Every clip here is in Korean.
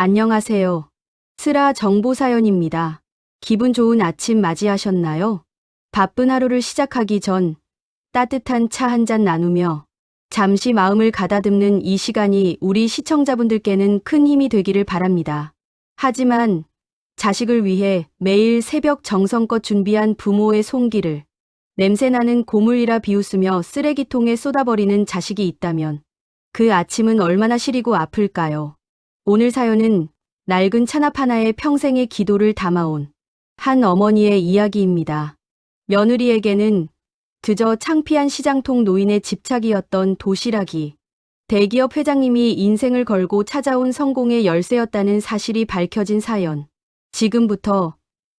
안녕하세요. 스라 정보사연입니다. 기분 좋은 아침 맞이하셨나요? 바쁜 하루를 시작하기 전 따뜻한 차 한 잔 나누며 잠시 마음을 가다듬는 이 시간이 우리 시청자분들께는 큰 힘이 되기를 바랍니다. 하지만 자식을 위해 매일 새벽 정성껏 준비한 부모의 손길을 냄새나는 고물이라 비웃으며 쓰레기통에 쏟아버리는 자식이 있다면 그 아침은 얼마나 시리고 아플까요? 오늘 사연은 낡은 찬압 하나에 평생의 기도를 담아온 한 어머니의 이야기입니다. 며느리에게는 그저 창피한 시장통 노인의 집착이었던 도시락이 대기업 회장님이 인생을 걸고 찾아온 성공의 열쇠였다는 사실이 밝혀진 사연. 지금부터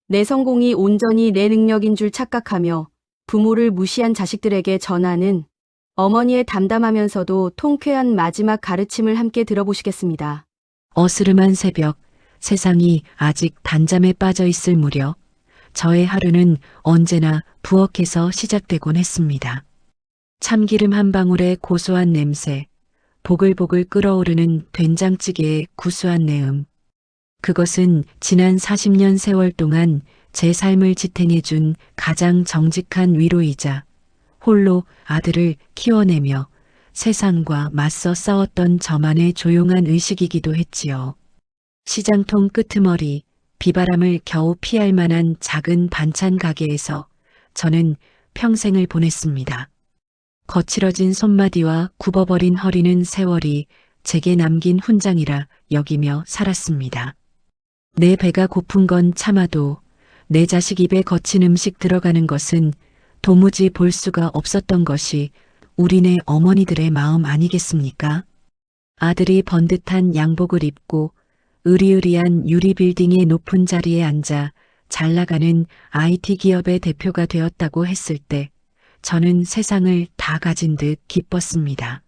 내 성공이 온전히 내 능력인 줄 착각하며 부모를 무시한 자식들에게 전하는 어머니의 담담하면서도 통쾌한 마지막 가르침을 함께 들어보시겠습니다. 어스름한 새벽, 세상이 아직 단잠에 빠져 있을 무렵, 저의 하루는 언제나 부엌에서 시작되곤 했습니다. 참기름 한 방울의 고소한 냄새, 보글보글 끓어오르는 된장찌개의 구수한 내음. 그것은 지난 40년 세월 동안 제 삶을 지탱해준 가장 정직한 위로이자 홀로 아들을 키워내며 세상과 맞서 싸웠던 저만의 조용한 의식이기도 했지요. 시장통 끄트머리, 비바람을 겨우 피할 만한 작은 반찬 가게에서 저는 평생을 보냈습니다. 거칠어진 손마디와 굽어버린 허리는 세월이 제게 남긴 훈장이라 여기며 살았습니다. 내 배가 고픈 건 참아도 내 자식 입에 거친 음식 들어가는 것은 도무지 볼 수가 없었던 것이 우리네 어머니들의 마음 아니겠습니까? 아들이 번듯한 양복을 입고 으리으리한 유리빌딩의 높은 자리에 앉아 잘 나가는 IT 기업의 대표가 되었다고 했을 때 저는 세상을 다 가진 듯 기뻤습니다.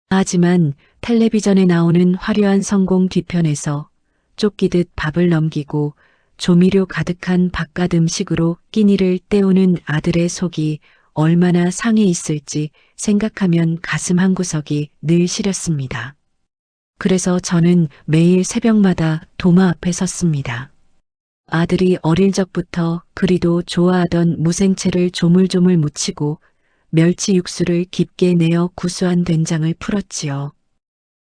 하지만 텔레비전에 나오는 화려한 성공 뒤편에서 쫓기듯 밥을 넘기고 조미료 가득한 바깥 음식으로 끼니를 때우는 아들의 속이 얼마나 상해 있을지 생각하면 가슴 한구석이 늘 시렸습니다. 그래서 저는 매일 새벽마다 도마 앞에 섰습니다. 아들이 어릴 적부터 그리도 좋아하던 무생채를 조물조물 무치고 멸치 육수를 깊게 내어 구수한 된장을 풀었지요.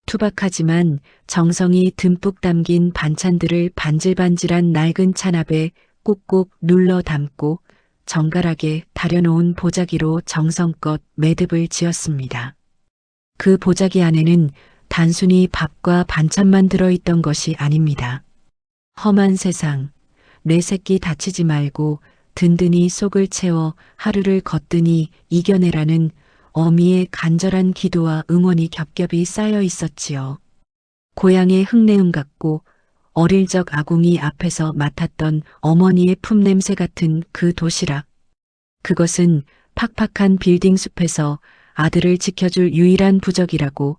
투박하지만 정성이 듬뿍 담긴 반찬들을 반질반질한 낡은 찬압에 꾹꾹 눌러 담고 정갈하게 다려놓은 보자기로 정성껏 매듭을 지었습니다. 그 보자기 안에는 단순히 밥과 반찬만 들어있던 것이 아닙니다. 험한 세상, 내 새끼 다치지 말고 든든히 속을 채워 하루를 거뜬히 이겨내라는 어미의 간절한 기도와 응원이 겹겹이 쌓여 있었지요. 고향의 흙내음 같고 어릴 적 아궁이 앞에서 맡았던 어머니의 품냄새 같은 그 도시락. 그것은 팍팍한 빌딩 숲에서 아들을 지켜줄 유일한 부적이라고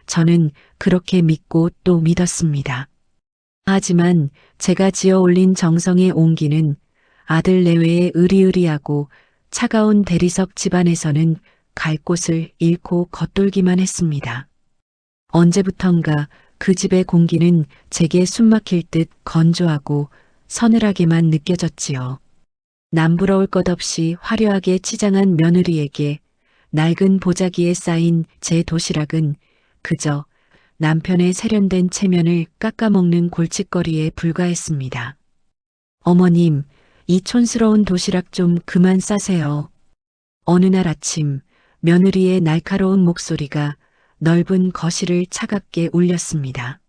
저는 그렇게 믿고 또 믿었습니다. 하지만 제가 지어 올린 정성의 온기는 아들 내외의 으리으리하고 차가운 대리석 집안에서는 갈 곳을 잃고 겉돌기만 했습니다. 언제부턴가 그 집의 공기는 제게 숨막힐 듯 건조하고 서늘하게만 느껴졌지요. 남부러울 것 없이 화려하게 치장한 며느리에게 낡은 보자기에 쌓인 제 도시락은 그저 남편의 세련된 체면을 깎아먹는 골칫거리에 불과했습니다. 어머님, 이 촌스러운 도시락 좀 그만 싸세요. 어느 날 아침 며느리의 날카로운 목소리가 넓은 거실을 차갑게 울렸습니다.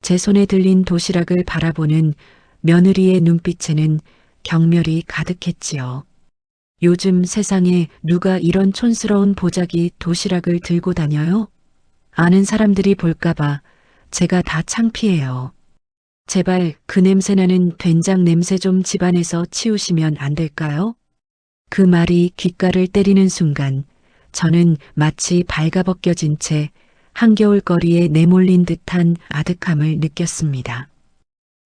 제 손에 들린 도시락을 바라보는 며느리의 눈빛에는 경멸이 가득했지요. 요즘 세상에 누가 이런 촌스러운 보자기 도시락을 들고 다녀요? 아는 사람들이 볼까봐 제가 다 창피해요. 제발 그 냄새나는 된장 냄새 좀 집안에서 치우시면 안 될까요? 그 말이 귓가를 때리는 순간 저는 마치 발가벗겨진 채 한겨울 거리에 내몰린 듯한 아득함을 느꼈습니다.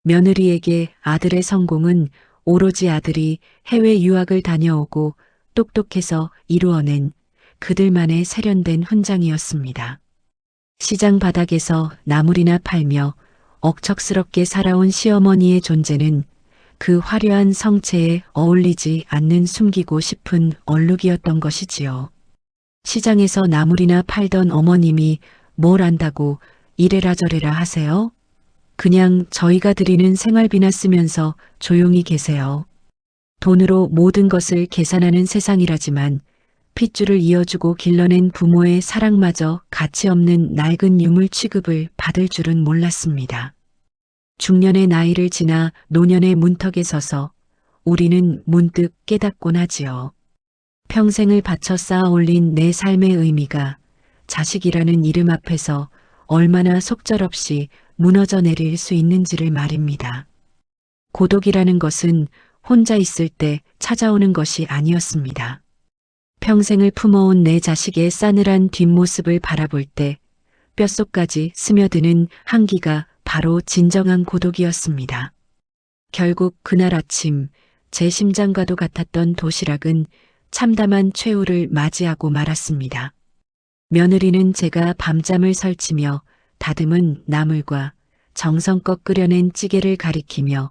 며느리에게 아들의 성공은 오로지 아들이 해외 유학을 다녀오고 똑똑해서 이루어낸 그들만의 세련된 훈장이었습니다. 시장 바닥에서 나물이나 팔며 억척스럽게 살아온 시어머니의 존재는 그 화려한 성체에 어울리지 않는 숨기고 싶은 얼룩이었던 것이지요. 시장에서 나물이나 팔던 어머님이 뭘 안다고 이래라 저래라 하세요? 그냥 저희가 드리는 생활비나 쓰면서 조용히 계세요. 돈으로 모든 것을 계산하는 세상이라지만 핏줄을 이어주고 길러낸 부모의 사랑마저 가치 없는 낡은 유물 취급을 받을 줄은 몰랐습니다. 중년의 나이를 지나 노년의 문턱에 서서 우리는 문득 깨닫곤 하지요. 평생을 바쳐 쌓아 올린 내 삶의 의미가 자식이라는 이름 앞에서 얼마나 속절없이 무너져 내릴 수 있는지를 말입니다. 고독이라는 것은 혼자 있을 때 찾아오는 것이 아니었습니다. 평생을 품어온 내 자식의 싸늘한 뒷모습을 바라볼 때 뼛속까지 스며드는 한기가 바로 진정한 고독이었습니다. 결국 그날 아침 제 심장과도 같았던 도시락은 참담한 최후를 맞이하고 말았습니다. 며느리는 제가 밤잠을 설치며 다듬은 나물과 정성껏 끓여낸 찌개를 가리키며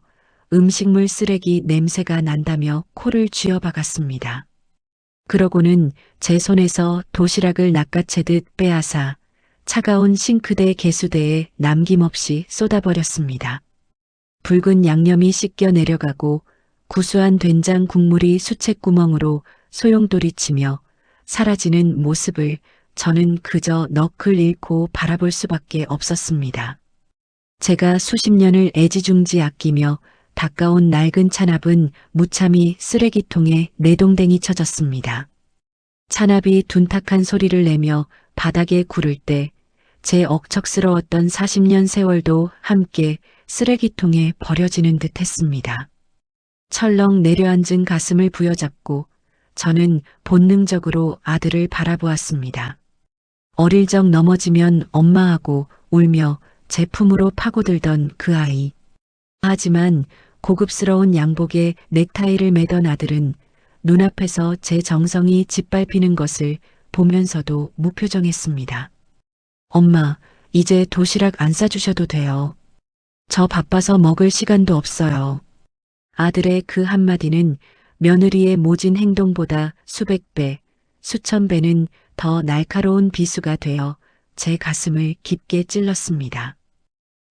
음식물 쓰레기 냄새가 난다며 코를 쥐어박았습니다. 그러고는 제 손에서 도시락을 낚아채듯 빼앗아 차가운 싱크대 개수대에 남김없이 쏟아버렸습니다. 붉은 양념이 씻겨 내려가고 구수한 된장 국물이 수채구멍으로 소용돌이치며 사라지는 모습을 저는 그저 넋을 잃고 바라볼 수밖에 없었습니다. 제가 수십 년을 애지중지 아끼며 닦아온 낡은 찬압은 무참히 쓰레기통에 내동댕이 쳐졌습니다. 찬압이 둔탁한 소리를 내며 바닥에 구를 때 제 억척스러웠던 40년 세월도 함께 쓰레기통에 버려지는 듯 했습니다. 철렁 내려앉은 가슴을 부여잡고 저는 본능적으로 아들을 바라보았습니다. 어릴 적 넘어지면 엄마하고 울며 제 품으로 파고들던 그 아이. 하지만 고급스러운 양복에 넥타이를 매던 아들은 눈앞에서 제 정성이 짓밟히는 것을 보면서도 무표정했습니다. 엄마, 이제 도시락 안 싸주셔도 돼요. 저 바빠서 먹을 시간도 없어요. 아들의 그 한마디는 며느리의 모진 행동보다 수백 배, 수천 배는 더 날카로운 비수가 되어 제 가슴을 깊게 찔렀습니다.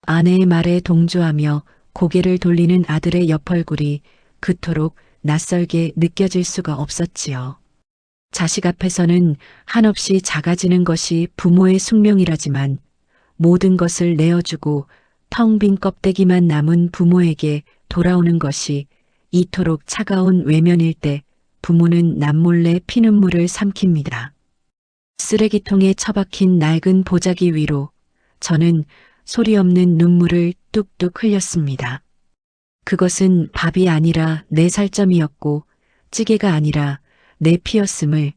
아내의 말에 동조하며 고개를 돌리는 아들의 옆얼굴이 그토록 낯설게 느껴질 수가 없었지요. 자식 앞에서는 한없이 작아지는 것이 부모의 숙명이라지만 모든 것을 내어주고 텅 빈 껍데기만 남은 부모에게 돌아오는 것이 이토록 차가운 외면일 때 부모는 남몰래 피눈물을 삼킵니다. 쓰레기통에 처박힌 낡은 보자기 위로 저는 소리 없는 눈물을 뚝뚝 흘렸습니다. 그것은 밥이 아니라 내 살점이었고 찌개가 아니라 내 피였음을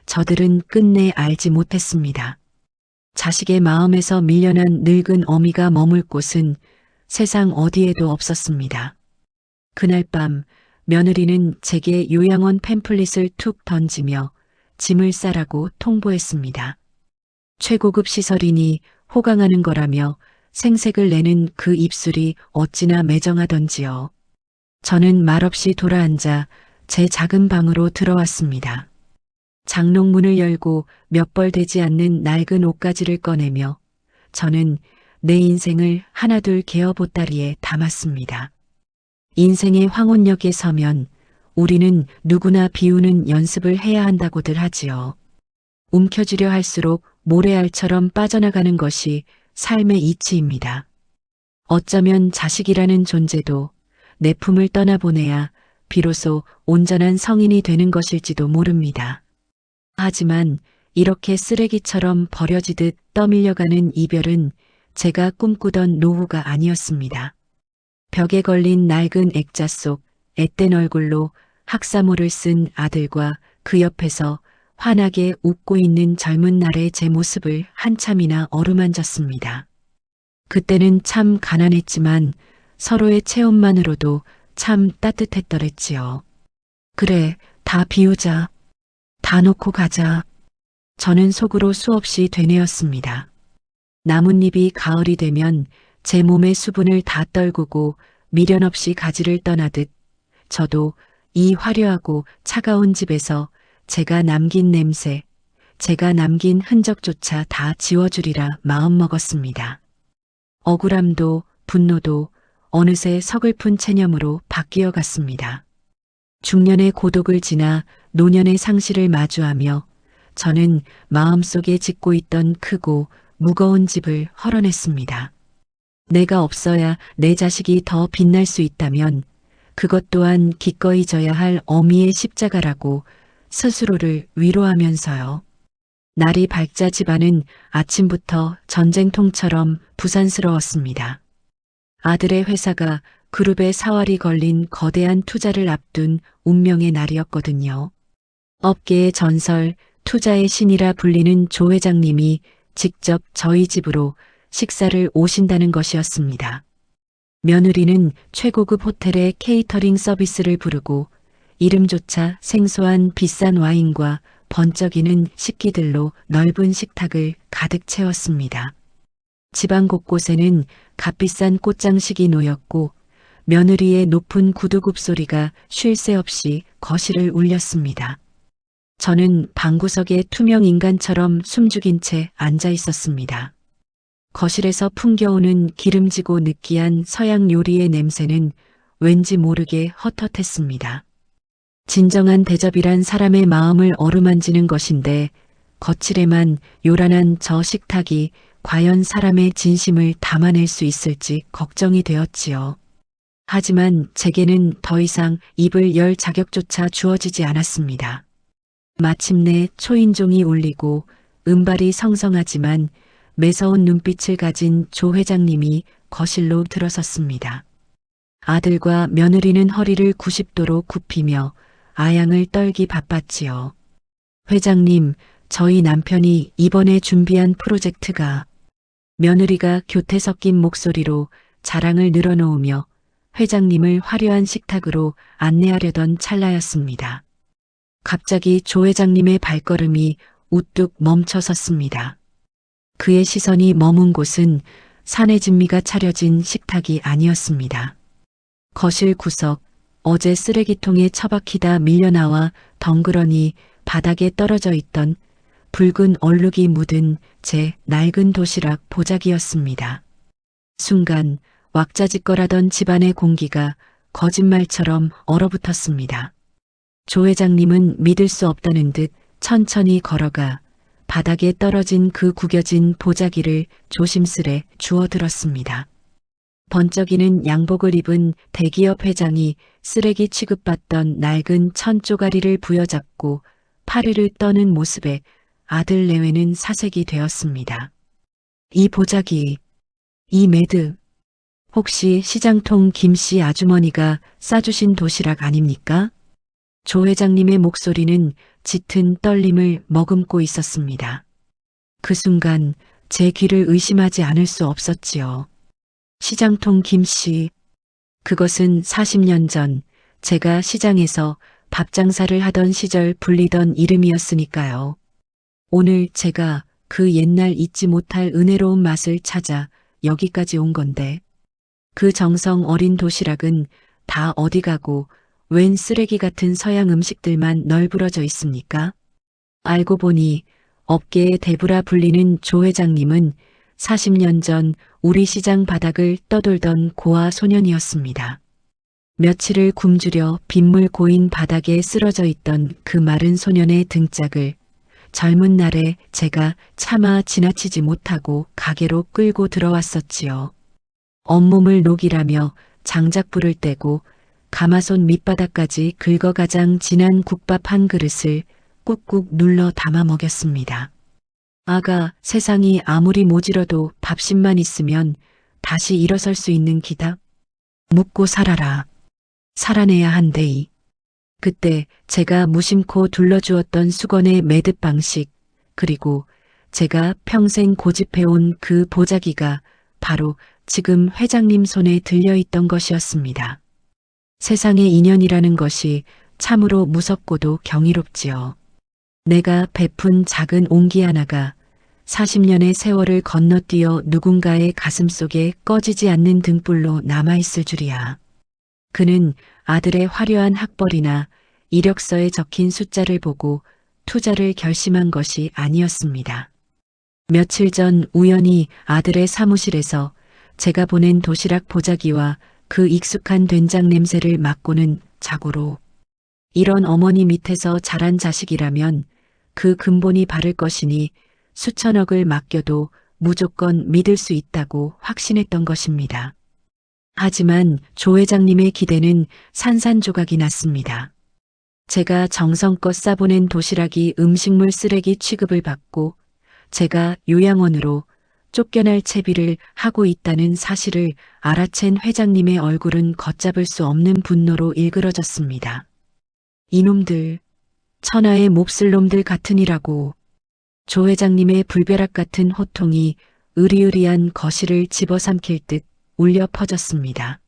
저들은 끝내 알지 못했습니다. 자식의 마음에서 밀려난 늙은 어미가 머물 곳은 세상 어디에도 없었습니다. 그날 밤 며느리는 제게 요양원 팸플릿을 툭 던지며 짐을 싸라고 통보했습니다. 최고급 시설이니 호강하는 거라며 생색을 내는 그 입술이 어찌나 매정하던지요. 저는 말없이 돌아앉아 제 작은 방으로 들어왔습니다. 장롱문을 열고 몇 벌 되지 않는 낡은 옷가지를 꺼내며 저는 내 인생을 하나둘 개어보따리에 담았습니다. 인생의 황혼역에 서면 우리는 누구나 비우는 연습을 해야 한다고들 하지요. 움켜쥐려 할수록 모래알처럼 빠져나가는 것이 삶의 이치입니다. 어쩌면 자식이라는 존재도 내 품을 떠나보내야 비로소 온전한 성인이 되는 것일지도 모릅니다. 하지만 이렇게 쓰레기처럼 버려지듯 떠밀려가는 이별은 제가 꿈꾸던 노후가 아니었습니다. 벽에 걸린 낡은 액자 속 앳된 얼굴로 학사모를 쓴 아들과 그 옆에서 환하게 웃고 있는 젊은 날의 제 모습을 한참이나 어루만졌습니다. 그때는 참 가난했지만 서로의 체온만으로도 참 따뜻했더랬지요. 그래, 다 비우자. 다 놓고 가자. 저는 속으로 수없이 되뇌었습니다. 나뭇잎이 가을이 되면 제 몸의 수분을 다 떨구고 미련 없이 가지를 떠나듯 저도 이 화려하고 차가운 집에서 제가 남긴 냄새, 제가 남긴 흔적조차 다 지워주리라 마음먹었습니다. 억울함도 분노도 어느새 서글픈 체념으로 바뀌어 갔습니다. 중년의 고독을 지나 노년의 상실을 마주하며 저는 마음속에 짓고 있던 크고 무거운 집을 헐어냈습니다. 내가 없어야 내 자식이 더 빛날 수 있다면 그것 또한 기꺼이 져야 할 어미의 십자가라고 스스로를 위로하면서요. 날이 밝자 집안은 아침부터 전쟁통처럼 부산스러웠습니다. 아들의 회사가 그룹의 사활이 걸린 거대한 투자를 앞둔 운명의 날이었거든요. 업계의 전설, 투자의 신이라 불리는 조 회장님이 직접 저희 집으로 식사를 오신다는 것이었습니다. 며느리는 최고급 호텔의 케이터링 서비스를 부르고 이름조차 생소한 비싼 와인과 번쩍이는 식기들로 넓은 식탁을 가득 채웠습니다. 집안 곳곳에는 값비싼 꽃장식이 놓였고 며느리의 높은 구두굽 소리가 쉴 새 없이 거실을 울렸습니다. 저는 방구석에 투명 인간처럼 숨죽인 채 앉아 있었습니다. 거실에서 풍겨오는 기름지고 느끼한 서양 요리의 냄새는 왠지 모르게 헛헛했습니다. 진정한 대접이란 사람의 마음을 어루만지는 것인데 거칠에만 요란한 저 식탁이 과연 사람의 진심을 담아낼 수 있을지 걱정이 되었지요. 하지만 제게는 더 이상 입을 열 자격조차 주어지지 않았습니다. 마침내 초인종이 울리고 은발이 성성하지만 매서운 눈빛을 가진 조 회장님이 거실로 들어섰습니다. 아들과 며느리는 허리를 90도로 굽히며 아양을 떨기 바빴지요. 회장님, 저희 남편이 이번에 준비한 프로젝트가 며느리가 교태 섞인 목소리로 자랑을 늘어놓으며 회장님을 화려한 식탁으로 안내하려던 찰나였습니다. 갑자기 조 회장님의 발걸음이 우뚝 멈춰 섰습니다. 그의 시선이 머문 곳은 사내 진미가 차려진 식탁이 아니었습니다. 거실 구석, 어제 쓰레기통에 처박히다 밀려나와 덩그러니 바닥에 떨어져 있던 붉은 얼룩이 묻은 제 낡은 도시락 보자기였습니다. 순간 왁자지껄하던 집안의 공기가 거짓말처럼 얼어붙었습니다. 조 회장님은 믿을 수 없다는 듯 천천히 걸어가 바닥에 떨어진 그 구겨진 보자기를 조심스레 주워들었습니다. 번쩍이는 양복을 입은 대기업 회장이 쓰레기 취급받던 낡은 천 쪼가리를 부여잡고 파리를 떠는 모습에 아들 내외는 사색이 되었습니다. 이 보자기, 이 매드, 혹시 시장통 김씨 아주머니가 싸주신 도시락 아닙니까? 조 회장님의 목소리는 짙은 떨림을 머금고 있었습니다. 그 순간 제 귀를 의심하지 않을 수 없었지요. 시장통 김씨, 그것은 40년 전 제가 시장에서 밥 장사를 하던 시절 불리던 이름이었으니까요. 오늘 제가 그 옛날 잊지 못할 은혜로운 맛을 찾아 여기까지 온 건데 그 정성 어린 도시락은 다 어디 가고 웬 쓰레기 같은 서양 음식들만 널브러져 있습니까? 알고 보니 업계의 대부라 불리는 조 회장님은 40년 전 우리 시장 바닥을 떠돌던 고아 소년이었습니다. 며칠을 굶주려 빗물 고인 바닥에 쓰러져 있던 그 마른 소년의 등짝을 젊은 날에 제가 차마 지나치지 못하고 가게로 끌고 들어왔었지요. 온몸을 녹이라며 장작불을 떼고 가마솥 밑바닥까지 긁어 가장 진한 국밥 한 그릇을 꾹꾹 눌러 담아 먹였습니다. 아가, 세상이 아무리 모질어도 밥심만 있으면 다시 일어설 수 있는 기다. 묵고 살아라. 살아내야 한대이. 그때 제가 무심코 둘러주었던 수건의 매듭 방식, 그리고 제가 평생 고집해온 그 보자기가 바로 지금 회장님 손에 들려있던 것이었습니다. 세상의 인연이라는 것이 참으로 무섭고도 경이롭지요. 내가 베푼 작은 옹기 하나가 40년의 세월을 건너뛰어 누군가의 가슴 속에 꺼지지 않는 등불로 남아있을 줄이야. 그는 아들의 화려한 학벌이나 이력서에 적힌 숫자를 보고 투자를 결심한 것이 아니었습니다. 며칠 전 우연히 아들의 사무실에서 제가 보낸 도시락 보자기와 그 익숙한 된장 냄새를 맡고는 자고로 이런 어머니 밑에서 자란 자식이라면 그 근본이 바를 것이니 수천억을 맡겨도 무조건 믿을 수 있다고 확신했던 것입니다. 하지만 조 회장님의 기대는 산산조각이 났습니다. 제가 정성껏 싸보낸 도시락이 음식물 쓰레기 취급을 받고 제가 요양원으로 쫓겨날 채비를 하고 있다는 사실을 알아챈 회장님의 얼굴은 걷잡을 수 없는 분노로 일그러졌습니다. 이놈들, 천하의 몹쓸 놈들 같으니라고. 조 회장님의 불벼락 같은 호통이 으리으리한 거실을 집어삼킬 듯 울려 퍼졌습니다.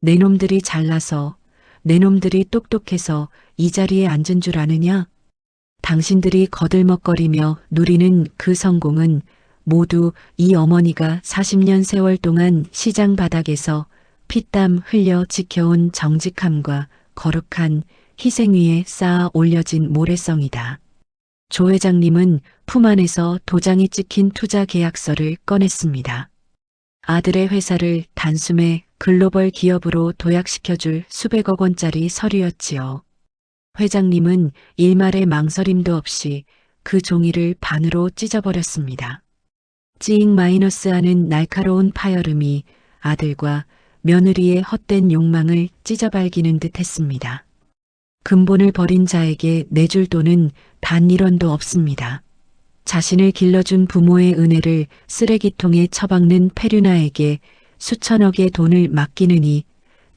내 놈들이 잘나서, 내 놈들이 똑똑해서 이 자리에 앉은 줄 아느냐? 당신들이 거들먹거리며 누리는 그 성공은 모두 이 어머니가 40년 세월 동안 시장 바닥에서 피땀 흘려 지켜온 정직함과 거룩한 희생 위에 쌓아 올려진 모래성이다. 조 회장님은 품 안에서 도장이 찍힌 투자 계약서를 꺼냈습니다. 아들의 회사를 단숨에 글로벌 기업으로 도약시켜줄 수백억 원짜리 서류였지요. 회장님은 일말의 망설임도 없이 그 종이를 반으로 찢어버렸습니다. 찌잉 마이너스 하는 날카로운 파열음이 아들과 며느리의 헛된 욕망을 찢어발기는 듯 했습니다. 근본을 버린 자에게 내줄 돈은 단 1원도 없습니다. 자신을 길러준 부모의 은혜를 쓰레기통에 처박는 페류나에게 수천억의 돈을 맡기느니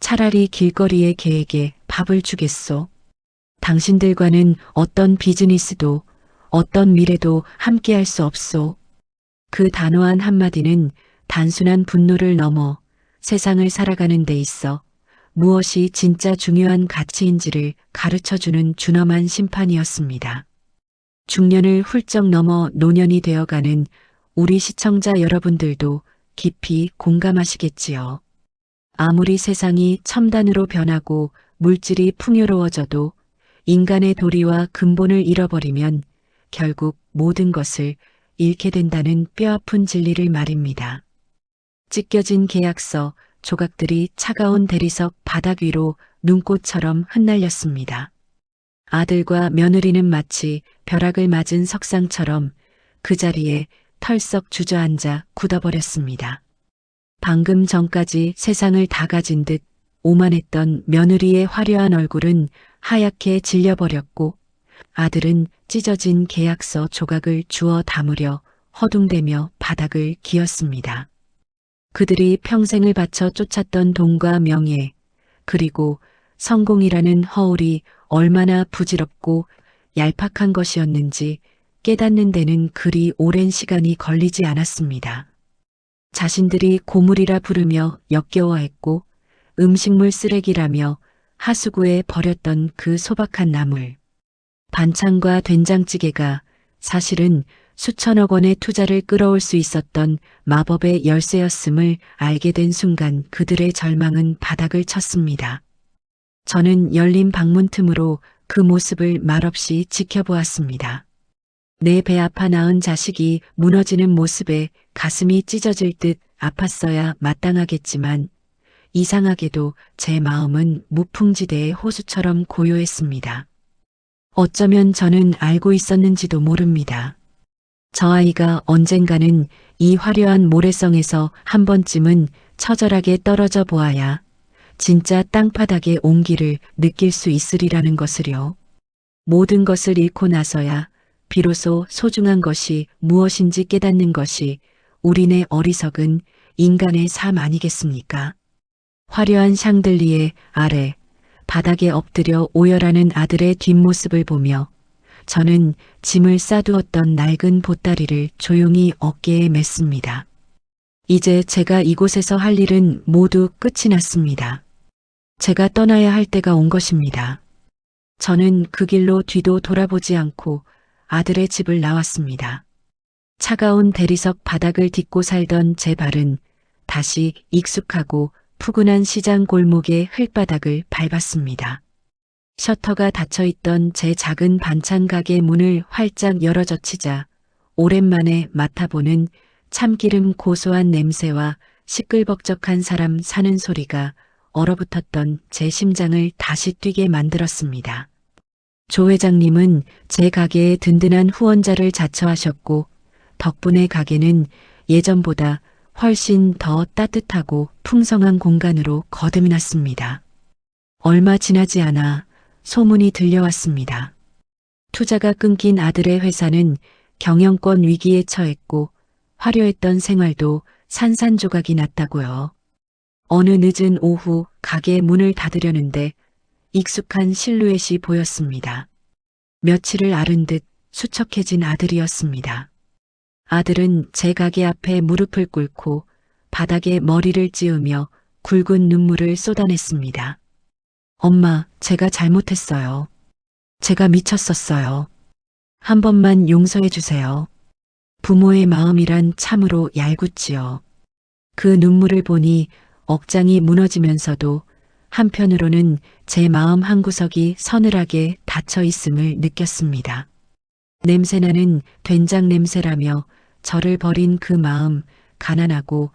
차라리 길거리의 개에게 밥을 주겠소. 당신들과는 어떤 비즈니스도 어떤 미래도 함께할 수 없소. 그 단호한 한마디는 단순한 분노를 넘어 세상을 살아가는 데 있어 무엇이 진짜 중요한 가치인지를 가르쳐주는 준엄한 심판이었습니다. 중년을 훌쩍 넘어 노년이 되어가는 우리 시청자 여러분들도 깊이 공감하시겠지요. 아무리 세상이 첨단으로 변하고 물질이 풍요로워져도 인간의 도리와 근본을 잃어버리면 결국 모든 것을 잃게 된다는 뼈아픈 진리를 말입니다. 찢겨진 계약서, 조각들이 차가운 대리석 바닥 위로 눈꽃처럼 흩날렸습니다. 아들과 며느리는 마치 벼락을 맞은 석상처럼 그 자리에 털썩 주저앉아 굳어버렸습니다. 방금 전까지 세상을 다 가진 듯 오만했던 며느리의 화려한 얼굴은 하얗게 질려버렸고 아들은 찢어진 계약서 조각을 주워 담으려 허둥대며 바닥을 기었습니다. 그들이 평생을 바쳐 쫓았던 돈과 명예, 그리고 성공이라는 허울이 얼마나 부질없고 얄팍한 것이었는지 깨닫는 데는 그리 오랜 시간이 걸리지 않았습니다. 자신들이 고물이라 부르며 역겨워했고 음식물 쓰레기라며 하수구에 버렸던 그 소박한 나물. 반찬과 된장찌개가 사실은 수천억 원의 투자를 끌어올 수 있었던 마법의 열쇠였음을 알게 된 순간 그들의 절망은 바닥을 쳤습니다. 저는 열린 방문 틈으로 그 모습을 말없이 지켜보았습니다. 내 배 아파 낳은 자식이 무너지는 모습에 가슴이 찢어질 듯 아팠어야 마땅하겠지만 이상하게도 제 마음은 무풍지대의 호수처럼 고요했습니다. 어쩌면 저는 알고 있었는지도 모릅니다. 저 아이가 언젠가는 이 화려한 모래성에서 한 번쯤은 처절하게 떨어져 보아야 진짜 땅바닥의 온기를 느낄 수 있으리라는 것을요. 모든 것을 잃고 나서야 비로소 소중한 것이 무엇인지 깨닫는 것이 우리네 어리석은 인간의 삶 아니겠습니까? 화려한 샹들리에 아래 바닥에 엎드려 오열하는 아들의 뒷모습을 보며 저는 짐을 싸두었던 낡은 보따리를 조용히 어깨에 맸습니다. 이제 제가 이곳에서 할 일은 모두 끝이 났습니다. 제가 떠나야 할 때가 온 것입니다. 저는 그 길로 뒤도 돌아보지 않고 아들의 집을 나왔습니다. 차가운 대리석 바닥을 딛고 살던 제 발은 다시 익숙하고 푸근한 시장 골목의 흙바닥을 밟았습니다. 셔터가 닫혀있던 제 작은 반찬 가게 문을 활짝 열어젖히자 오랜만에 맡아보는 참기름 고소한 냄새와 시끌벅적한 사람 사는 소리가 얼어붙었던 제 심장을 다시 뛰게 만들었습니다. 조 회장님은 제 가게에 든든한 후원자를 자처하셨고 덕분에 가게는 예전보다 훨씬 더 따뜻하고 풍성한 공간으로 거듭났습니다. 얼마 지나지 않아 소문이 들려왔습니다. 투자가 끊긴 아들의 회사는 경영권 위기에 처했고 화려했던 생활도 산산조각이 났다고요. 어느 늦은 오후 가게 문을 닫으려는데 익숙한 실루엣이 보였습니다. 며칠을 앓은 듯 수척해진 아들이었습니다. 아들은 제 가게 앞에 무릎을 꿇고 바닥에 머리를 찌우며 굵은 눈물을 쏟아냈습니다. 엄마, 제가 잘못했어요. 제가 미쳤었어요. 한 번만 용서해 주세요. 부모의 마음이란 참으로 얄궂지요. 그 눈물을 보니 억장이 무너지면서도 한편으로는 제 마음 한구석이 서늘하게 닫혀 있음을 느꼈습니다. 냄새나는 된장 냄새라며 저를 버린 그 마음, 가난하고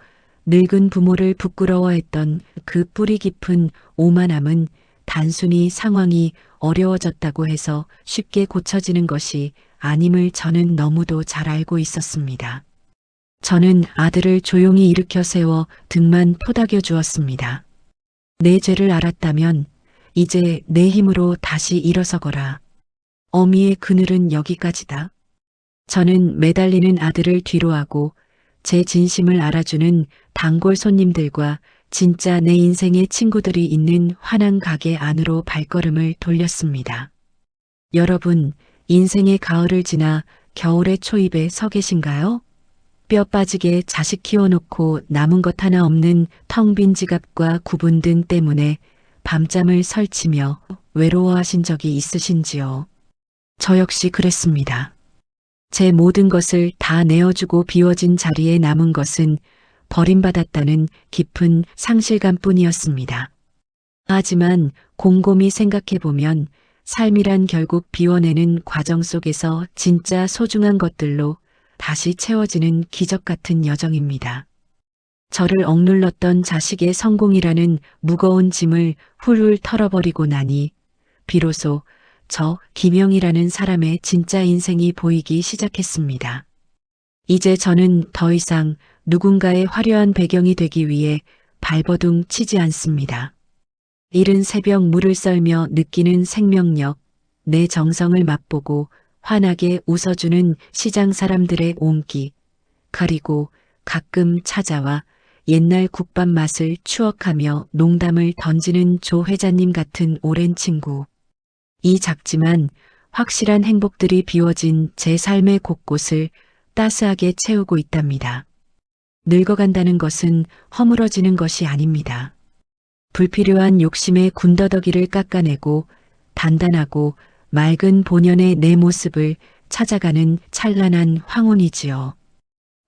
늙은 부모를 부끄러워했던 그 뿌리 깊은 오만함은 단순히 상황이 어려워졌다고 해서 쉽게 고쳐지는 것이 아님을 저는 너무도 잘 알고 있었습니다. 저는 아들을 조용히 일으켜 세워 등만 토닥여 주었습니다. 내 죄를 알았다면 이제 내 힘으로 다시 일어서거라. 어미의 그늘은 여기까지다. 저는 매달리는 아들을 뒤로하고 제 진심을 알아주는 단골 손님들과 진짜 내 인생의 친구들이 있는 환한 가게 안으로 발걸음을 돌렸습니다. 여러분, 인생의 가을을 지나 겨울의 초입에 서 계신가요? 뼈 빠지게 자식 키워놓고 남은 것 하나 없는 텅 빈 지갑과 구분 등 때문에 밤잠을 설치며 외로워하신 적이 있으신지요? 저 역시 그랬습니다. 제 모든 것을 다 내어주고 비워진 자리에 남은 것은 버림받았다는 깊은 상실감뿐이었습니다. 하지만 곰곰이 생각해보면 삶이란 결국 비워내는 과정 속에서 진짜 소중한 것들로 다시 채워지는 기적 같은 여정입니다. 저를 억눌렀던 자식의 성공이라는 무거운 짐을 훌훌 털어버리고 나니 비로소 저 김영이라는 사람의 진짜 인생이 보이기 시작했습니다. 이제 저는 더 이상 누군가의 화려한 배경이 되기 위해 발버둥 치지 않습니다. 이른 새벽 물을 썰며 느끼는 생명력, 내 정성을 맛보고 환하게 웃어주는 시장 사람들의 온기, 그리고 가끔 찾아와 옛날 국밥 맛을 추억하며 농담을 던지는 조 회장님 같은 오랜 친구. 이 작지만 확실한 행복들이 비워진 제 삶의 곳곳을 따스하게 채우고 있답니다. 늙어간다는 것은 허물어지는 것이 아닙니다. 불필요한 욕심의 군더더기를 깎아내고 단단하고 맑은 본연의 내 모습을 찾아가는 찬란한 황혼이지요.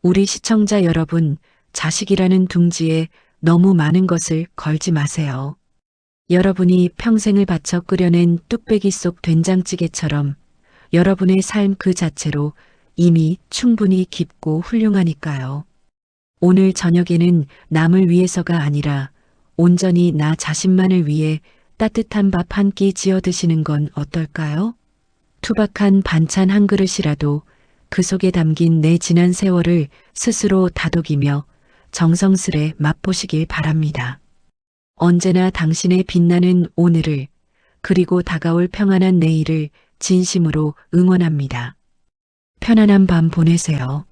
우리 시청자 여러분, 자식이라는 둥지에 너무 많은 것을 걸지 마세요. 여러분이 평생을 바쳐 끓여낸 뚝배기 속 된장찌개처럼 여러분의 삶 그 자체로 이미 충분히 깊고 훌륭하니까요. 오늘 저녁에는 남을 위해서가 아니라 온전히 나 자신만을 위해 따뜻한 밥 한 끼 지어 드시는 건 어떨까요? 투박한 반찬 한 그릇이라도 그 속에 담긴 내 지난 세월을 스스로 다독이며 정성스레 맛보시길 바랍니다. 언제나 당신의 빛나는 오늘을 그리고 다가올 평안한 내일을 진심으로 응원합니다. 편안한 밤 보내세요.